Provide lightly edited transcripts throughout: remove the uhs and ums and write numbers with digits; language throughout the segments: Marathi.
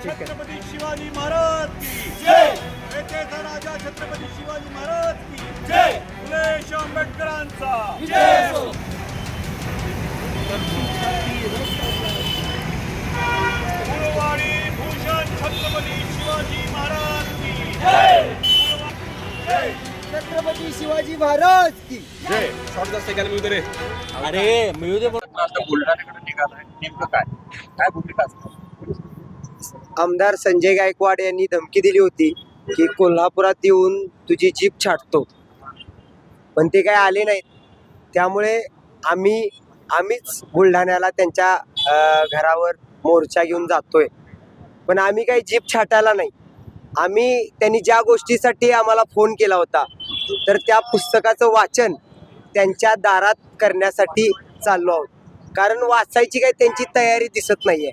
छत्रपती शिवाजी महाराज की जय. नेतेचा राजा छत्रपती शिवाजी महाराज की जय. फुले आंबेडकरांचा जय. फुलवाडी भूषण छत्रपती शिवाजी महाराज की जय. जय छत्रपती शिवाजी महाराज की जय. शॉर्ट जास्त घ्यायला मिळू दे रे. अरे मिळू दे. आता बुलढाण्याकडे निघालाय, नेमकं काय भूमिका असणार? आमदार संजय गायकवाड यांनी धमकी दिली होती की कोल्हापुरात येऊन तुझी जीप छाटतो, पण ते काय आले नाहीत. त्यामुळे आम्हीच बुलढाण्याला त्यांच्या घरावर मोर्चा घेऊन जातोय. पण आम्ही काही जीप छाटायला नाही. त्यांनी ज्या गोष्टीसाठी आम्हाला फोन केला होता, तर त्या पुस्तकाचं वाचन त्यांच्या दारात करण्यासाठी चाललो आहोत. कारण वाचायची काही त्यांची तयारी दिसत नाहीये.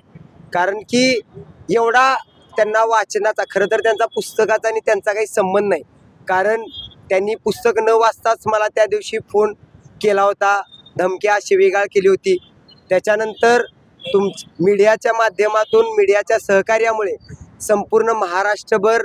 कारण की एवढा त्यांना वाचनाचा, खरं तर त्यांचा पुस्तकाचा आणि त्यांचा काही संबंध नाही. कारण त्यांनी पुस्तक न वाचताच मला त्या दिवशी फोन केला होता, धमक्या शिवीगाळ केली होती. त्याच्यानंतर मीडियाच्या माध्यमातून, मीडियाच्या सहकार्यामुळे संपूर्ण महाराष्ट्रभर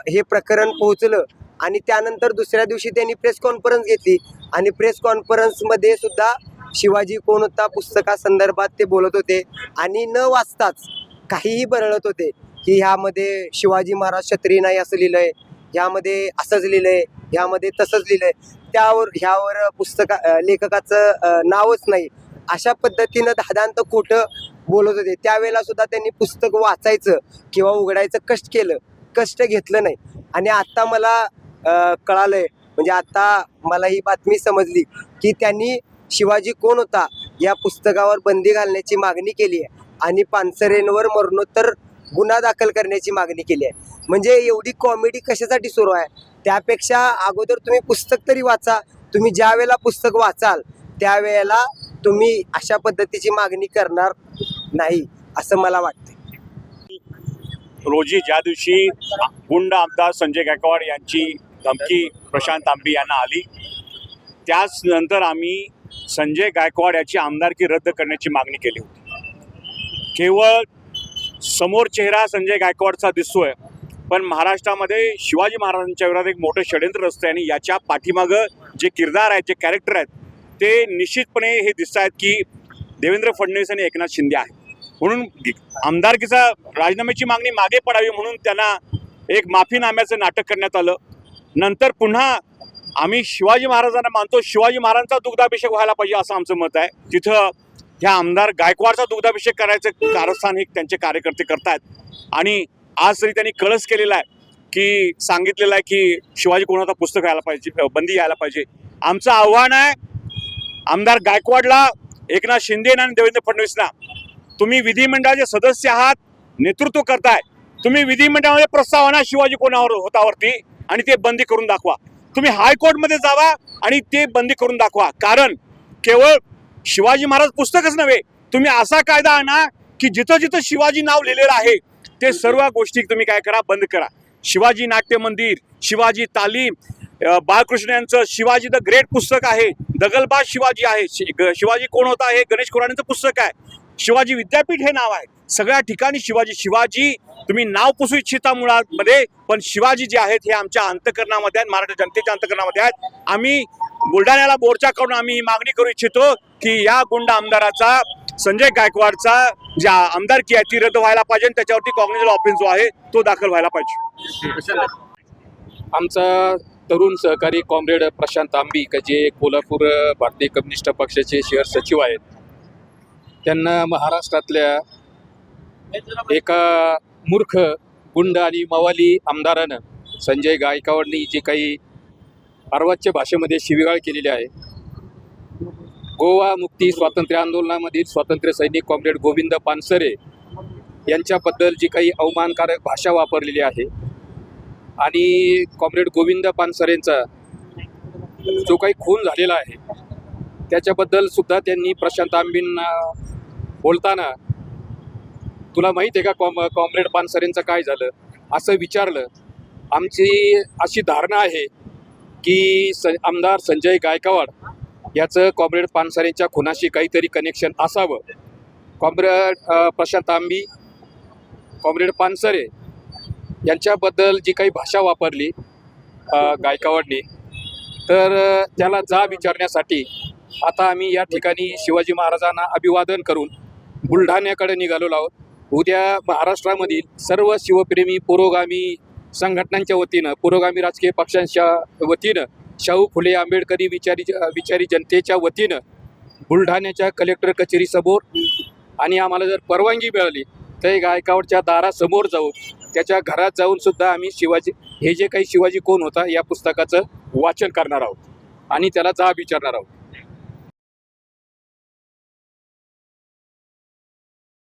हे प्रकरण पोहोचलं. आणि त्यानंतर दुसऱ्या दिवशी त्यांनी प्रेस कॉन्फरन्स घेतली आणि प्रेस कॉन्फरन्समध्ये सुद्धा शिवाजी कोण होता पुस्तकासंदर्भात ते बोलत होते. आणि न वाचताच काहीही बरळत होते की ह्यामध्ये शिवाजी महाराज क्षत्रिय नाही असं लिहिलंय, ह्यामध्ये असंच लिहिलंय, ह्यामध्ये तसंच लिहिलंय, ह्यावर लेखकाचं नावच नाही. अशा पद्धतीनं धादांत खोटं बोलत होते. त्यावेळेला सुद्धा त्यांनी पुस्तक वाचायचं किंवा उघडायचं कष्ट घेतलं नाही. आणि आत्ता मला कळालंय, म्हणजे आता मला ही बातमी समजली की त्यांनी शिवाजी कोण होता या पुस्तकावर बंदी घालण्याची मागणी केली आहे आणि पानसरेंवर मरणोत्तर गुन्हा दाखल करण्याची मागणी केली आहे. म्हणजे एवढी कॉमेडी कशासाठी सुरू आहे? त्यापेक्षा अगोदर तुम्ही पुस्तक तरी वाचा. तुम्ही ज्या वेळेला पुस्तक वाचाल त्यावेळेला तुम्ही अशा पद्धतीची मागणी करणार नाही असं मला वाटतं. रोजी ज्या दिवशी गुंड आमदार संजय गायकवाड यांची धमकी प्रशांत तांबे यांना आली, त्याच नंतर आम्ही संजय गायकवाड याची आमदारकी रद्द करण्याची मागणी केली होती. केवळ समोर चेहरा संजय गायकवाडचा दिसतोय, पण महाराष्ट्रामध्ये शिवाजी महाराजांच्या विरोधात एक मोठं षड्यंत्र असतं आणि याच्या पाठीमागं जे किरदार आहेत, जे कॅरेक्टर आहेत, ते निश्चितपणे हे दिसत आहेत की देवेंद्र फडणवीस आणि एकनाथ शिंदे आहेत. म्हणून आमदारकीचा राजीनाम्याची मागणी मागे पडावी म्हणून त्यांना एक माफीनाम्याचं नाटक करण्यात आलं. नंतर पुन्हा आम्ही शिवाजी महाराजांना मानतो, शिवाजी महाराजांचा दुग्धाभिषेक व्हायला पाहिजे असं आमचं मत आहे. तिथं ह्या आमदार गायकवाडचा दुग्धाभिषेक करायचं कारस्थान हे त्यांचे कार्यकर्ते करतायत. आणि आज तरी त्यांनी कळस केलेला आहे की सांगितलेलं आहे की शिवाजी कोणाचा पुस्तक यायला पाहिजे, बंदी यायला पाहिजे. आमचं आव्हान आहे आमदार गायकवाडला, एकनाथ शिंदे आणि देवेंद्र फडणवीसना, तुम्ही विधिमंडळाचे सदस्य आहात, नेतृत्व करताय, तुम्ही विधिमंडळामध्ये प्रस्ताव आणा शिवाजी कोणावर होतावरती आणि ते बंदी करून दाखवा. तुम्ही हायकोर्टमध्ये जावा आणि ते बंदी करून दाखवा. कारण केवळ शिवाजी महाराज पुस्तकच नव्हे, तुम्ही असा कायदा आणा की जिथं जिथं शिवाजी नाव लिहिलेलं आहे ते सर्व गोष्टी तुम्ही काय करा, बंद करा. शिवाजी नाट्य मंदिर, शिवाजी तालीम, बाळकृष्ण यांचं शिवाजी द ग्रेट पुस्तक आहे, दगलबाज शिवाजी आहे, शिवाजी कोण होता हे गणेश खुराणेंचं पुस्तक आहे, शिवाजी विद्यापीठ हे नाव आहे. सगळ्या ठिकाणी शिवाजी तुम्ही नाव पुसू इच्छिता मुळामध्ये, पण शिवाजी जे आहेत हे आमच्या अंतकरणामध्ये आहेत, महाराष्ट्र जनतेच्या अंतकरणामध्ये आहेत. आम्ही बुलढाण्याला मोर्चा करून आम्ही ही मागणी करू इच्छितो की या गुंड आमदाराचा, संजय गायकवाडचा ज्या आमदारकी आहे ती रद्द व्हायला पाहिजे आणि त्याच्यावरती कॉग्निझबल ऑफेन्स जो आहे तो दाखल व्हायला पाहिजे. आमचा तरुण सहकारी कॉम्रेड प्रशांत तांबे, जे कोल्हापूर भारतीय कम्युनिस्ट पक्षाचे शहर सचिव आहेत, त्यांना महाराष्ट्रातल्या एका मूर्ख गुंड आणि मवाली आमदारानं संजय गायकवाडनी जे काही अर्वाच्य भाषेमध्ये शिवीगाळ केलेली आहे, गोवा मुक्ती स्वातंत्र्य आंदोलनामधील स्वातंत्र्य सैनिक कॉम्रेड गोविंद पानसरे यांच्याबद्दल जी काही अवमानकारक भाषा वापरलेली आहे आणि कॉम्रेड गोविंद पानसरेंचा जो काही खून झालेला आहे त्याच्याबद्दल सुद्धा त्यांनी प्रशांत तांबेंना बोलताना, तुला माहीत आहे का कॉम्रेड पानसरेंचं काय झालं असं विचारलं. आमची अशी धारणा आहे की आमदार संजय गायकवाड याचं कॉम्रेड पानसरेंच्या खुनाशी काहीतरी कनेक्शन असावं. कॉम्रेड प्रशांत तांबे कॉम्रेड पानसरे यांच्याबद्दल जी काही भाषा वापरली गायकवाडनी, तर त्याला जाब विचारण्यासाठी आता आम्ही या ठिकाणी शिवाजी महाराजांना अभिवादन करून बुलढाण्याकडे निघालेलो आहोत. उद्या महाराष्ट्रामधील सर्व शिवप्रेमी पुरोगामी संघटनांच्या वतीनं, पुरोगामी राजकीय पक्षांच्या वतीनं, शाहू फुले आंबेडकरी विचारी जनतेच्या वतीनं बुलढाण्याच्या कलेक्टर कचेरीसमोर आणि आम्हाला जर परवानगी मिळाली तर गायकवाडच्या दारासमोर जाऊन त्याच्या घरात जाऊन सुद्धा आम्ही शिवाजी, हे जे काही शिवाजी कोण होता या पुस्तकाचं वाचन करणार आहोत आणि त्याला जाब विचारणार आहोत.